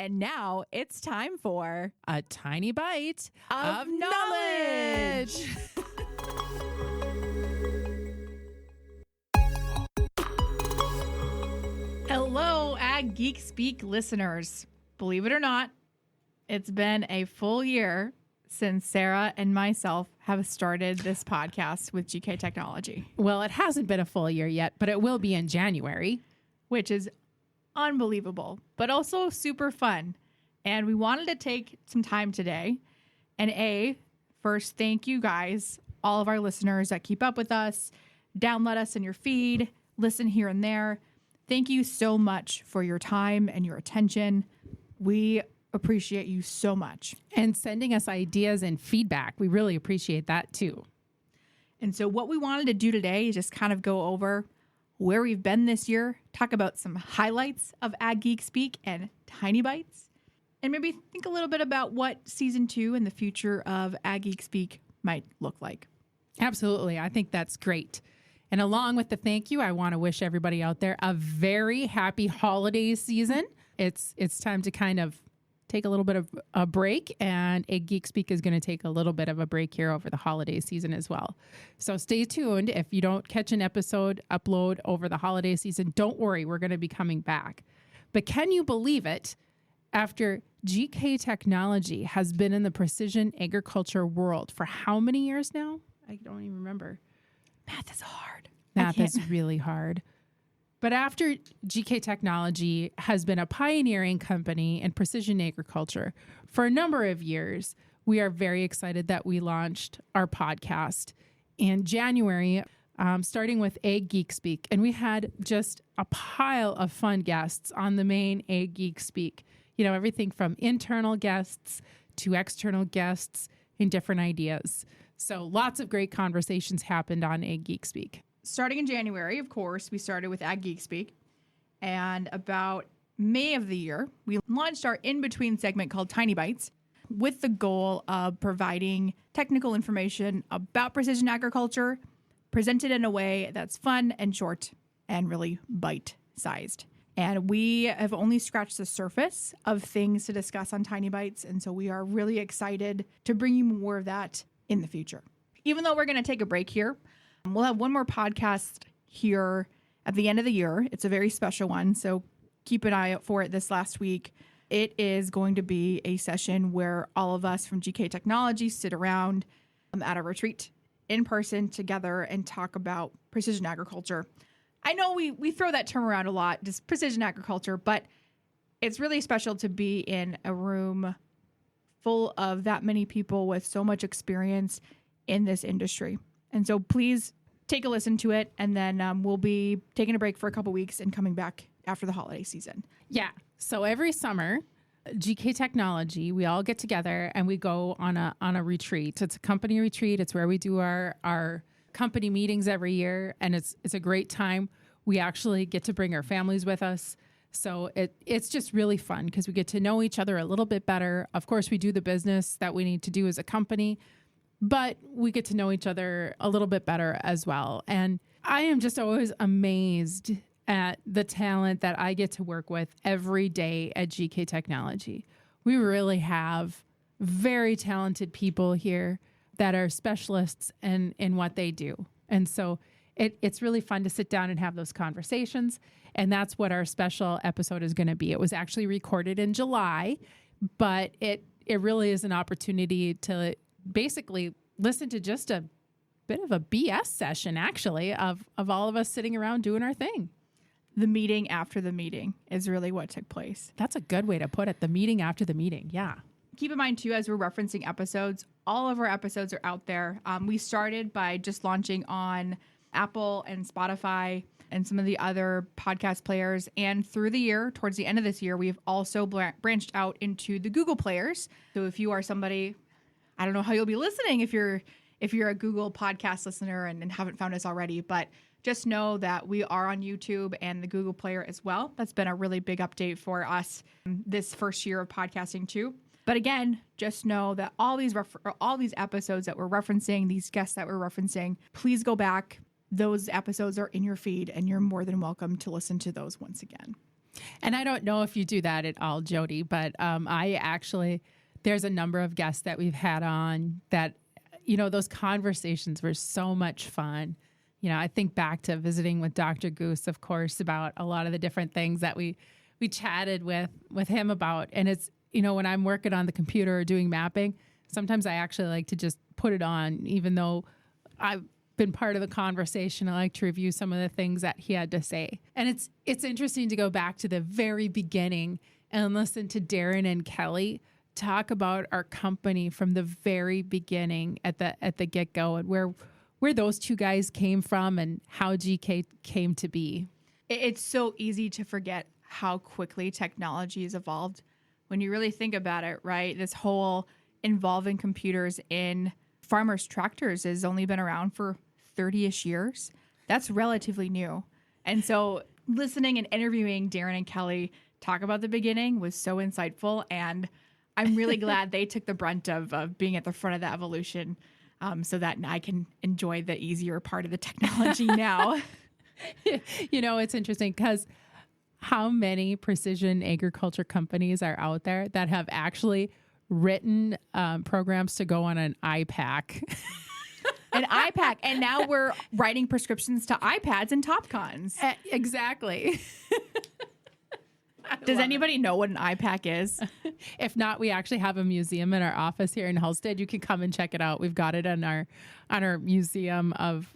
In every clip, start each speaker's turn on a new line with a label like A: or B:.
A: And now it's time for
B: a tiny bite
A: of knowledge. Hello, Ag Geek Speak listeners. Believe it or not, it's been a full year since Sarah and myself have started this podcast with GK Technology.
B: Well, it hasn't been a full year yet, but it will be in January.
A: Which is unbelievable, but also super fun. And we wanted to take some time today and first, thank you guys, all of our listeners that keep up with us, download us in your feed, listen here and there. Thank you so much for your time and your attention. We appreciate you so much.
B: And sending us ideas and feedback. We really appreciate that too.
A: And so what we wanted to do today is just kind of go over where we've been this year, talk about some highlights of Ag Geek Speak and Tiny Bytes, and maybe think a little bit about what season 2 and the future of Ag Geek Speak might look like.
B: Absolutely. I think that's great. And along with the thank you, I want to wish everybody out there a very happy holiday season. It's time to kind of take a little bit of a break, and Ag Geek Speak is going to take a little bit of a break here over the holiday season as well. So stay tuned. If you don't catch an episode upload over the holiday season, don't worry, we're going to be coming back. But can you believe it? After GK Technology has been in the precision agriculture world for how many years now? I don't even remember.
A: Math is hard.
B: Math is really hard. But after GK Technology has been a pioneering company in precision agriculture for a number of years, we are very excited that we launched our podcast in January, starting with Ag Geek Speak. And we had just a pile of fun guests on the main Ag Geek Speak. You know, everything from internal guests to external guests and different ideas. So lots of great conversations happened on Ag Geek Speak.
A: Starting in January, of course, we started with Ag Geek Speak. And about May of the year, we launched our in-between segment called Tiny Bytes with the goal of providing technical information about precision agriculture presented in a way that's fun and short and really bite-sized. And we have only scratched the surface of things to discuss on Tiny Bytes. And so we are really excited to bring you more of that in the future. Even though we're going to take a break here, we'll have one more podcast here at the end of the year. It's a very special one, so keep an eye out for it this last week. It is going to be a session where all of us from GK Technology sit around at a retreat in person together and talk about precision agriculture. I know we throw that term around a lot, just precision agriculture, but it's really special to be in a room full of that many people with so much experience in this industry. And so please take a listen to it, and then we'll be taking a break for a couple weeks and coming back after the holiday season.
B: Yeah. So every summer, GK Technology, we all get together and we go on a retreat. It's a company retreat. It's where we do our company meetings every year, and it's a great time. We actually get to bring our families with us. So it's just really fun because we get to know each other a little bit better. Of course, we do the business that we need to do as a company, but we get to know each other a little bit better as well. And I am just always amazed at the talent that I get to work with every day at GK Technology. We really have very talented people here that are specialists in what they do. And so it's really fun to sit down and have those conversations. And that's what our special episode is going to be. It was actually recorded in July, but it really is an opportunity to basically listen to just a bit of a BS session, actually, of all of us sitting around doing our thing.
A: The meeting after the meeting is really what took place.
B: That's a good way to put it. The meeting after the meeting. Yeah.
A: Keep in mind, too, as we're referencing episodes, all of our episodes are out there. We started by just launching on Apple and Spotify and some of the other podcast players. And through the year, towards the end of this year, we've also branched out into the Google players. So if you are somebody, I don't know how you'll be listening if you're a Google podcast listener and haven't found us already, but just know that we are on YouTube and the Google Player as well. That's been a really big update for us this first year of podcasting too. But again, just know that all these episodes that we're referencing, these guests that we're referencing, please go back. Those episodes are in your feed, and you're more than welcome to listen to those once again.
B: And I don't know if you do that at all, Jody, but there's a number of guests that we've had on that, those conversations were so much fun. I think back to visiting with Dr. Goose, of course, about a lot of the different things that we chatted with him about. And it's, when I'm working on the computer or doing mapping, sometimes I actually like to just put it on, even though I've been part of the conversation. I like to review some of the things that he had to say. And it's interesting to go back to the very beginning and listen to Darren and Kelly talk about our company from the very beginning at the get-go, and where those two guys came from and how GK came to be.
A: It's so easy to forget how quickly technology has evolved when you really think about it, right? This whole involving computers in farmers' tractors has only been around for 30-ish years. That's relatively new. And so listening and interviewing Darren and Kelly talk about the beginning was so insightful, and I'm really glad they took the brunt of being at the front of the evolution, so that I can enjoy the easier part of the technology now.
B: It's interesting because how many precision agriculture companies are out there that have actually written programs to go on an iPack?
A: An iPack. And now we're writing prescriptions to iPads and Topcons.
B: Exactly.
A: Does anybody know what an iPack is?
B: If not, we actually have a museum in our office here in Helsted. You can come and check it out. We've got it on our museum of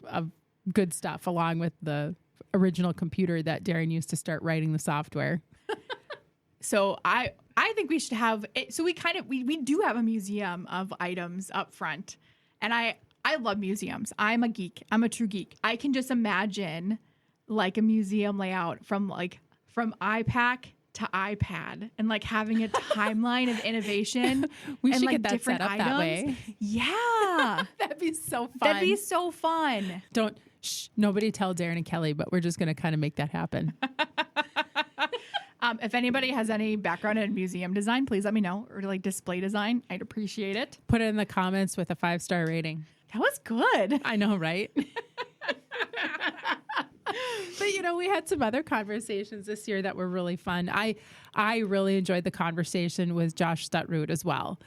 B: good stuff, along with the original computer that Darren used to start writing the software.
A: So I think we should have it. So we do have a museum of items up front. And I love museums. I'm a geek. I'm a true geek. I can just imagine like a museum layout from iPack to iPad, and like having a timeline of innovation.
B: We
A: and
B: should
A: like
B: get that
A: different
B: set up
A: items.
B: That way.
A: Yeah.
B: That'd be so fun.
A: That'd be so fun.
B: Nobody tell Darren and Kelly, but we're just going to kind of make that happen.
A: If anybody has any background in museum design, please let me know, or like display design. I'd appreciate it.
B: Put it in the comments with a 5-star rating.
A: That was good.
B: I know, right? But, we had some other conversations this year that were really fun. I really enjoyed the conversation with Josh Stutroot as well.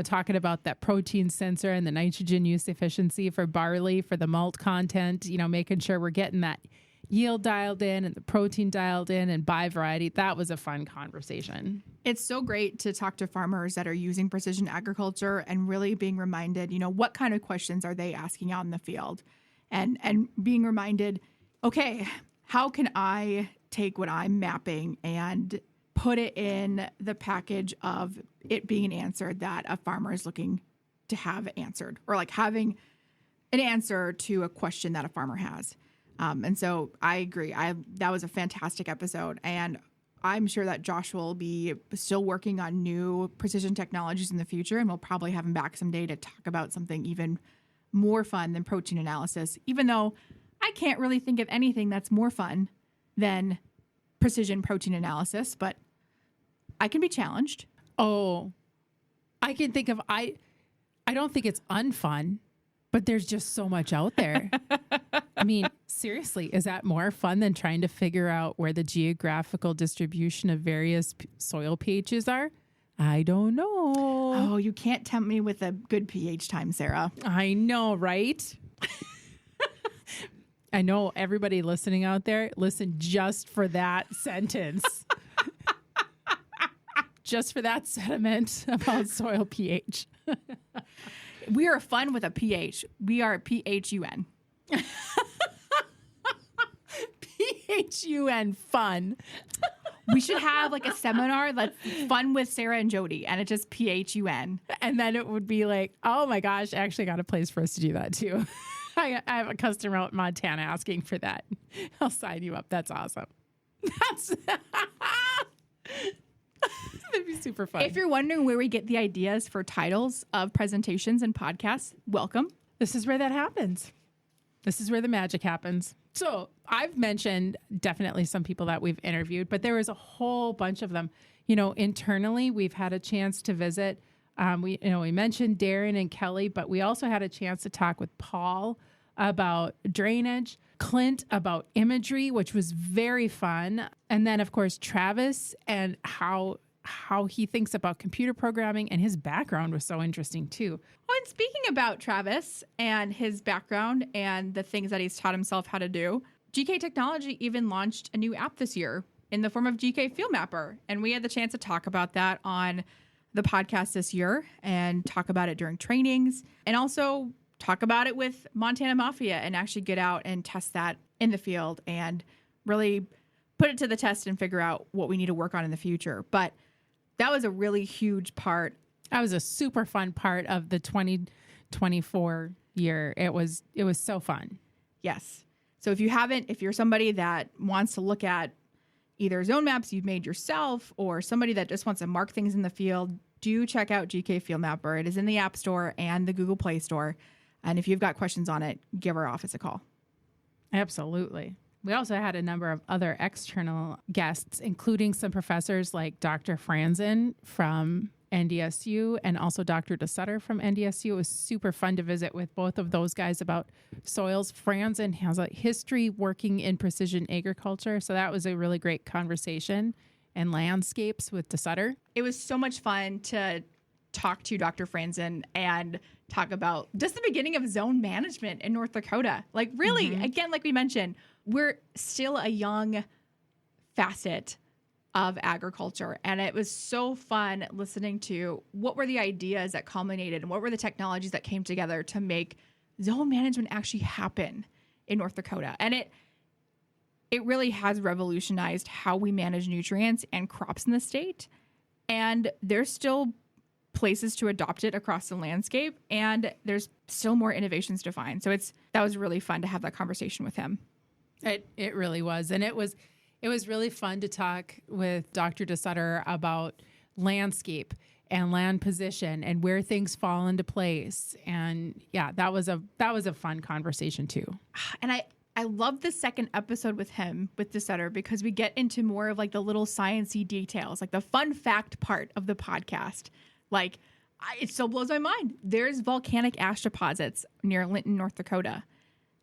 B: Talking about that protein sensor and the nitrogen use efficiency for barley, for the malt content, making sure we're getting that yield dialed in and the protein dialed in and by variety. That was a fun conversation.
A: It's so great to talk to farmers that are using precision agriculture and really being reminded, what kind of questions are they asking out in the field, and being reminded, okay, how can I take what I'm mapping and put it in the package of it being an answer that a farmer is looking to have answered, or like having an answer to a question that a farmer has. And so I agree. That was a fantastic episode, and I'm sure that Josh will be still working on new precision technologies in the future, and we'll probably have him back someday to talk about something even more fun than protein analysis, even though I can't really think of anything that's more fun than precision protein analysis, but I can be challenged.
B: Oh, I can think of, I don't think it's unfun, but there's just so much out there. I mean, seriously, is that more fun than trying to figure out where the geographical distribution of various soil pHs are? I don't know.
A: Oh, you can't tempt me with a good pH time, Sarah.
B: I know, right? I know everybody listening out there, listen just for that sentence. Just for that sentiment about soil pH.
A: We are fun with a pH. We are PHUN.
B: PHUN fun.
A: We should have like a seminar that's fun with Sarah and Jody, and it's just PHUN.
B: And then it would be like, oh my gosh, I actually got a place for us to do that too. I have a customer out in Montana asking for that. I'll sign you up. That's awesome. That'd be super fun.
A: If you're wondering where we get the ideas for titles of presentations and podcasts, welcome.
B: This is where that happens. This is where the magic happens. So I've mentioned definitely some people that we've interviewed, but there was a whole bunch of them. Internally, we've had a chance to visit. We mentioned Darren and Kelly, but we also had a chance to talk with Paul about drainage. Clint about imagery, which was very fun. And then, of course, Travis and how he thinks about computer programming, and his background was so interesting too.
A: Oh, and speaking about Travis and his background and the things that he's taught himself how to do, GK Technology even launched a new app this year in the form of GK Field Mapper. And we had the chance to talk about that on the podcast this year and talk about it during trainings and also talk about it with Montana Mafia and actually get out and test that in the field and really put it to the test and figure out what we need to work on in the future. But that was a really huge part.
B: That was a super fun part of the 2024 year. It was so fun.
A: Yes. So if you're somebody that wants to look at either zone maps you've made yourself or somebody that just wants to mark things in the field, do check out GK Field Mapper. It is in the App Store and the Google Play Store. And if you've got questions on it, give our office a call.
B: Absolutely. We also had a number of other external guests, including some professors like Dr. Franzen from NDSU and also Dr. DeSutter from NDSU. It was super fun to visit with both of those guys about soils. Franzen has a history working in precision agriculture, so that was a really great conversation. And landscapes with DeSutter.
A: It was so much fun to talk to Dr. Franzen and talk about just the beginning of zone management in North Dakota. Like really, again, like we mentioned, we're still a young facet of agriculture. And it was so fun listening to what were the ideas that culminated and what were the technologies that came together to make zone management actually happen in North Dakota. And it really has revolutionized how we manage nutrients and crops in the state. And there's still places to adopt it across the landscape, and there's still more innovations to find. So that was really fun to have that conversation with him.
B: It really was. And it was really fun to talk with Dr. DeSutter about landscape and land position and where things fall into place. And yeah, that was a fun conversation too.
A: And I love the second episode with him, with DeSutter, because we get into more of like the little sciencey details, like the fun fact part of the podcast. Like, it still blows my mind. There's volcanic ash deposits near Linton, North Dakota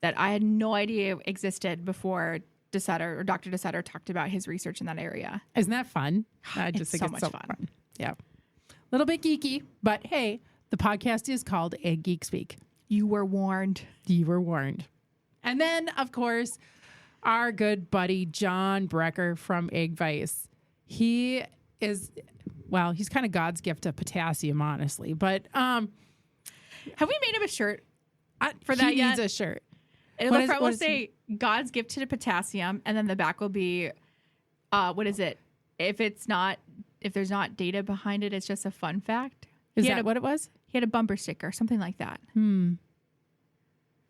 A: that I had no idea existed before DeSutter or Dr. DeSutter talked about his research in that area.
B: Isn't that fun? I just think it's so much fun. Yeah. A little bit geeky, but hey, the podcast is called Ag Geek Speak.
A: You were warned.
B: You were warned. And then, of course, our good buddy, John Brecker from Ag He is, well, he's kind of God's gift to potassium, honestly. But
A: have we made him a shirt for that yet?
B: He needs a shirt.
A: It'll probably say God's gift to the potassium, and then the back will be, what is it? If there's not data behind it, it's just a fun fact.
B: Is that what it was?
A: He had a bumper sticker, something like that.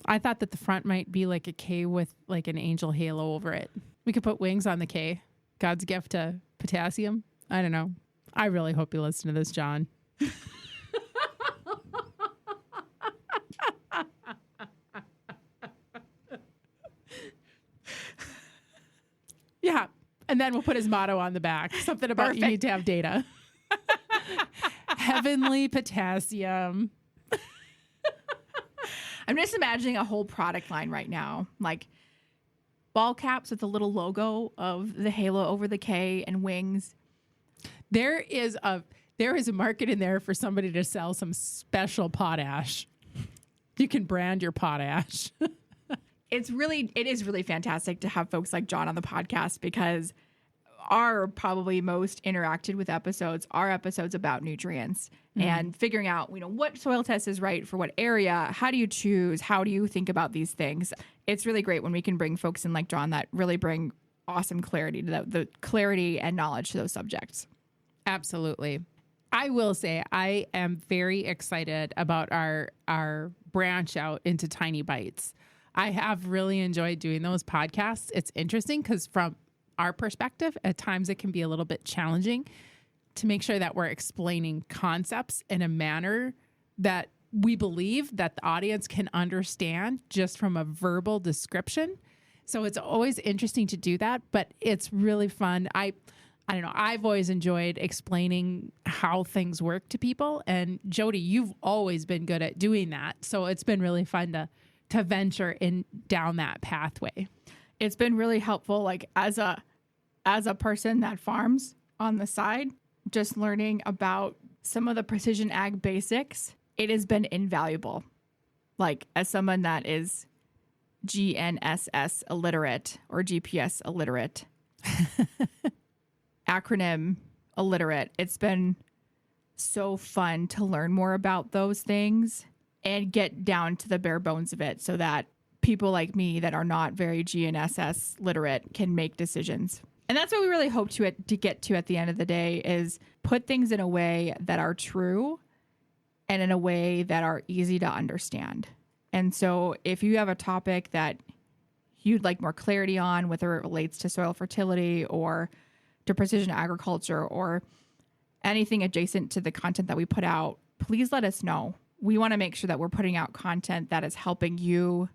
B: I thought that the front might be like a K with like an angel halo over it. We could put wings on the K. God's gift to potassium. I don't know. I really hope you listen to this, John. Yeah. And then we'll put his motto on the back. Something about Perfect. You need to have data. Heavenly potassium.
A: I'm just imagining a whole product line right now, like ball caps with a little logo of the halo over the K and wings.
B: There is a market in there for somebody to sell some special potash. You can brand your potash.
A: It is really fantastic to have folks like John on the podcast, because our probably most interacted with episodes are episodes about nutrients and figuring out, what soil test is right for what area. How do you choose? How do you think about these things? It's really great when we can bring folks in like John that really bring awesome clarity to the clarity and knowledge to those subjects.
B: Absolutely. I will say I am very excited about our branch out into Tiny Bytes. I have really enjoyed doing those podcasts. It's interesting because from our perspective, at times it can be a little bit challenging to make sure that we're explaining concepts in a manner that we believe that the audience can understand just from a verbal description. So it's always interesting to do that, but it's really fun. I don't know. I've always enjoyed explaining how things work to people. And Jody, you've always been good at doing that. So it's been really fun to to venture in down that pathway.
A: It's been really helpful, like as a person that farms on the side, just learning about some of the precision ag basics, it has been invaluable. Like as someone that is GNSS illiterate or GPS illiterate, acronym illiterate, it's been so fun to learn more about those things and get down to the bare bones of it so that people like me that are not very GNSS literate can make decisions. And that's what we really hope to get to at the end of the day, is put things in a way that are true and in a way that are easy to understand. And so if you have a topic that you'd like more clarity on, whether it relates to soil fertility or to precision agriculture or anything adjacent to the content that we put out, please let us know. We want to make sure that we're putting out content that is helping you,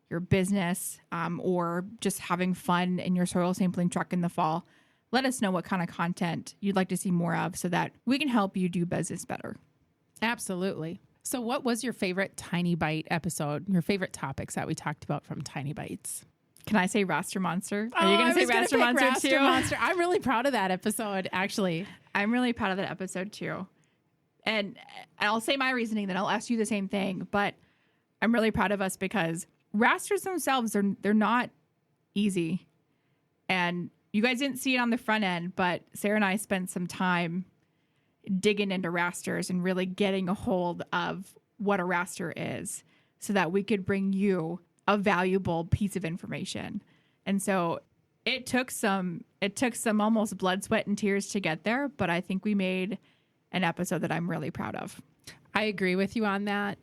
A: your business, or just having fun in your soil sampling truck in the fall. Let us know what kind of content you'd like to see more of so that we can help you do business better.
B: Absolutely. So what was your favorite Tiny Bite episode, your favorite topics that we talked about from Tiny Bites?
A: Can I say Raster Monster? Are you going to say Raster Monster too?
B: Monster. I'm really proud of that episode, actually.
A: I'm really proud of that episode too. And I'll say my reasoning, then I'll ask you the same thing. But I'm really proud of us because rasters themselves, they're not easy. And you guys didn't see it on the front end, but Sarah and I spent some time digging into rasters and really getting a hold of what a raster is so that we could bring you a valuable piece of information. And so it took some almost blood, sweat, and tears to get there, but I think we made an episode that I'm really proud of.
B: I agree with you on that.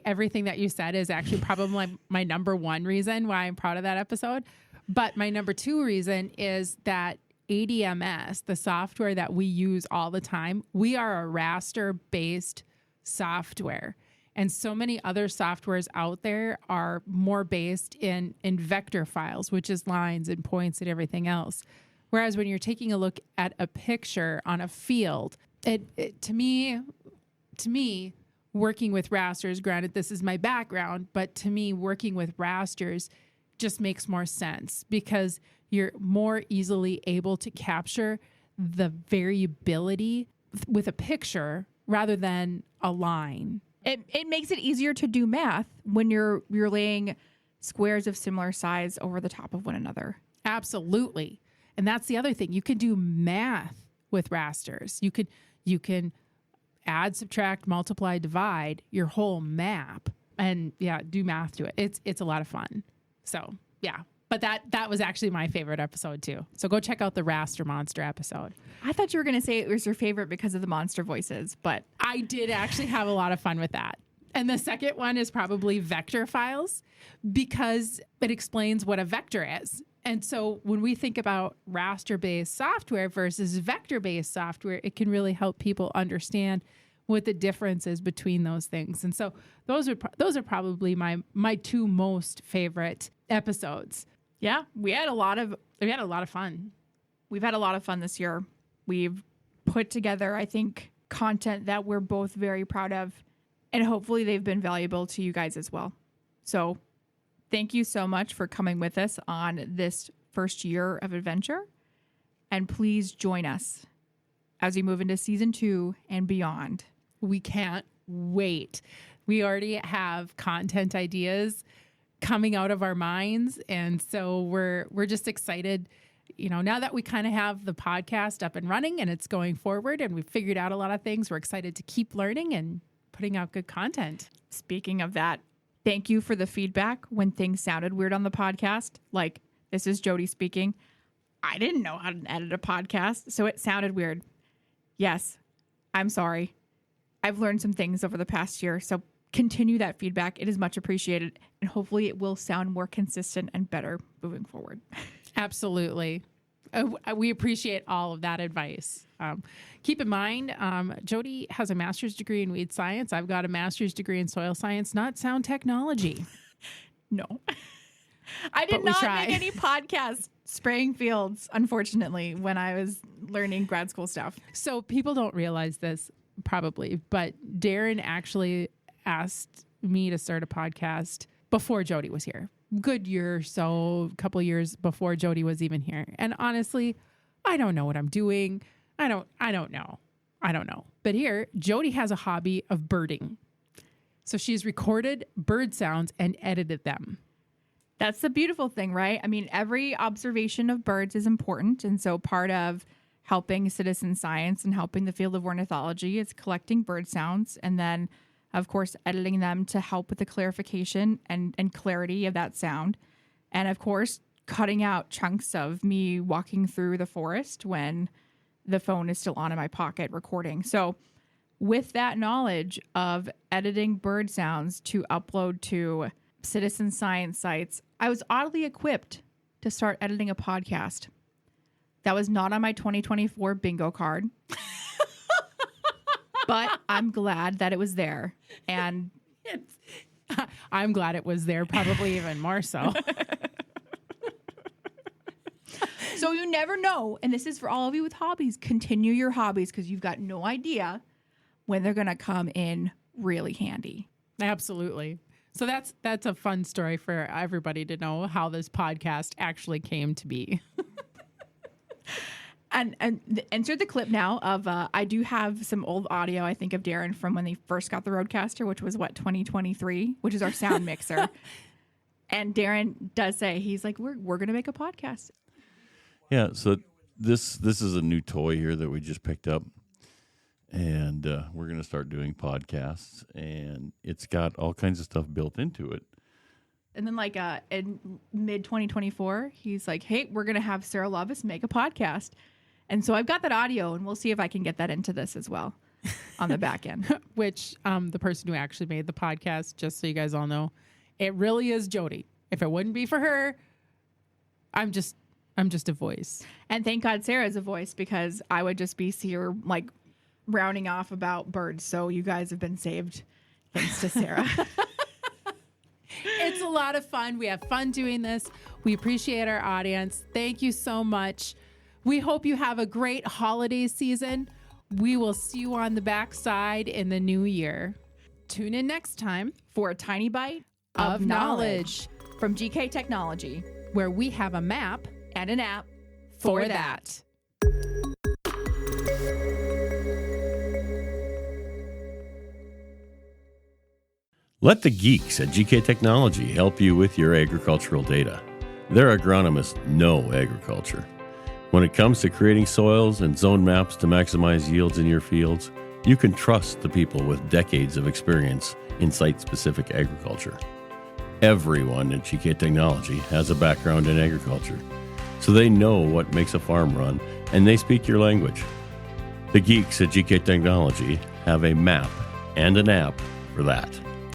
B: Everything that you said is actually probably my number one reason why I'm proud of that episode. But my number two reason is that ADMS, the software that we use all the time, we are a raster-based software. And so many other softwares out there are more based in vector files, which is lines and points and everything else. Whereas when you're taking a look at a picture on a field, to me, working with rasters, granted this is my background, but to me, working with rasters just makes more sense because you're more easily able to capture the variability with a picture rather than a line.
A: It makes it easier to do math when you're laying squares of similar size over the top of one another.
B: Absolutely. And that's the other thing. You can do math with rasters. You can add, subtract, multiply, divide your whole map and do math to it. It's a lot of fun. So yeah. But that was actually my favorite episode too. So go check out the Raster Monster episode.
A: I thought you were going to say it was your favorite because of the monster voices, but
B: I did actually have a lot of fun with that. And the second one is probably vector files because it explains what a vector is. And so when we think about raster-based software versus vector-based software, it can really help people understand what the difference is between those things. And so those are probably my two most favorite episodes.
A: Yeah, we had a lot of
B: fun.
A: We've had a lot of fun this year. We've put together, I think, content that we're both very proud of, and hopefully they've been valuable to you guys as well. So thank you so much for coming with us on this first year of adventure, and please join us as we move into season 2 and beyond.
B: We can't wait. We already have content ideas coming out of our minds. And so we're just excited, now that we kind of have the podcast up and running and it's going forward and we've figured out a lot of things, we're excited to keep learning and putting out good content.
A: Speaking of that, thank you for the feedback when things sounded weird on the podcast. Like, this is Jody speaking. I didn't know how to edit a podcast, so it sounded weird. Yes, I'm sorry. I've learned some things over the past year, so continue that feedback. It is much appreciated, and hopefully it will sound more consistent and better moving forward.
B: Absolutely. We appreciate all of that advice. Keep in mind, Jody has a master's degree in weed science. I've got a master's degree in soil science, not sound technology.
A: No. I did not make any podcasts spraying fields, unfortunately, when I was learning grad school stuff.
B: So people don't realize this probably, but Darren actually asked me to start a podcast before Jody was here. Good year or so, a couple of years before Jody was even here. And honestly, I don't know what I'm doing. I don't know. But here, Jody has a hobby of birding. So she's recorded bird sounds and edited them.
A: That's the beautiful thing, right? I mean, every observation of birds is important. And so part of helping citizen science and helping the field of ornithology is collecting bird sounds and then, of course, editing them to help with the clarification and clarity of that sound. And, of course, cutting out chunks of me walking through the forest when the phone is still on in my pocket recording. So with that knowledge of editing bird sounds to upload to citizen science sites, I was oddly equipped to start editing a podcast. That was not on my 2024 bingo card. But I'm glad that it was there. And
B: I'm glad it was there, probably even more so.
A: So you never know. And this is for all of you with hobbies. Continue your hobbies because you've got no idea when they're going to come in really handy.
B: Absolutely. So that's a fun story for everybody to know how this podcast actually came to be.
A: And insert the clip now of I do have some old audio, I think, of Darren from when they first got the Rodecaster, which was 2023, which is our sound mixer. And Darren does say, he's like, we're going to make a podcast.
C: Yeah, so this is a new toy here that we just picked up, and we're going to start doing podcasts, and it's got all kinds of stuff built into it.
A: And then in mid-2024, he's like, hey, we're going to have Sarah Lovis make a podcast. And so I've got that audio, and we'll see if I can get that into this as well on the back end.
B: Which the person who actually made the podcast, just so you guys all know, it really is Jody. If it wouldn't be for her, I'm just a voice.
A: And thank God Sarah's a voice because I would just be here rounding off about birds. So you guys have been saved thanks to Sarah.
B: It's a lot of fun. We have fun doing this. We appreciate our audience. Thank you so much. We hope you have a great holiday season. We will see you on the backside in the new year. Tune in next time
A: for a tiny bite
B: of knowledge
A: from GK Technology,
B: where we have a map
A: and an app
B: for that.
C: Let the geeks at GK Technology help you with your agricultural data. Their agronomists know agriculture. When it comes to creating soils and zone maps to maximize yields in your fields, you can trust the people with decades of experience in site-specific agriculture. Everyone at GK Technology has a background in agriculture, so they know what makes a farm run, and they speak your language. The geeks at GK Technology have a map and an app for that.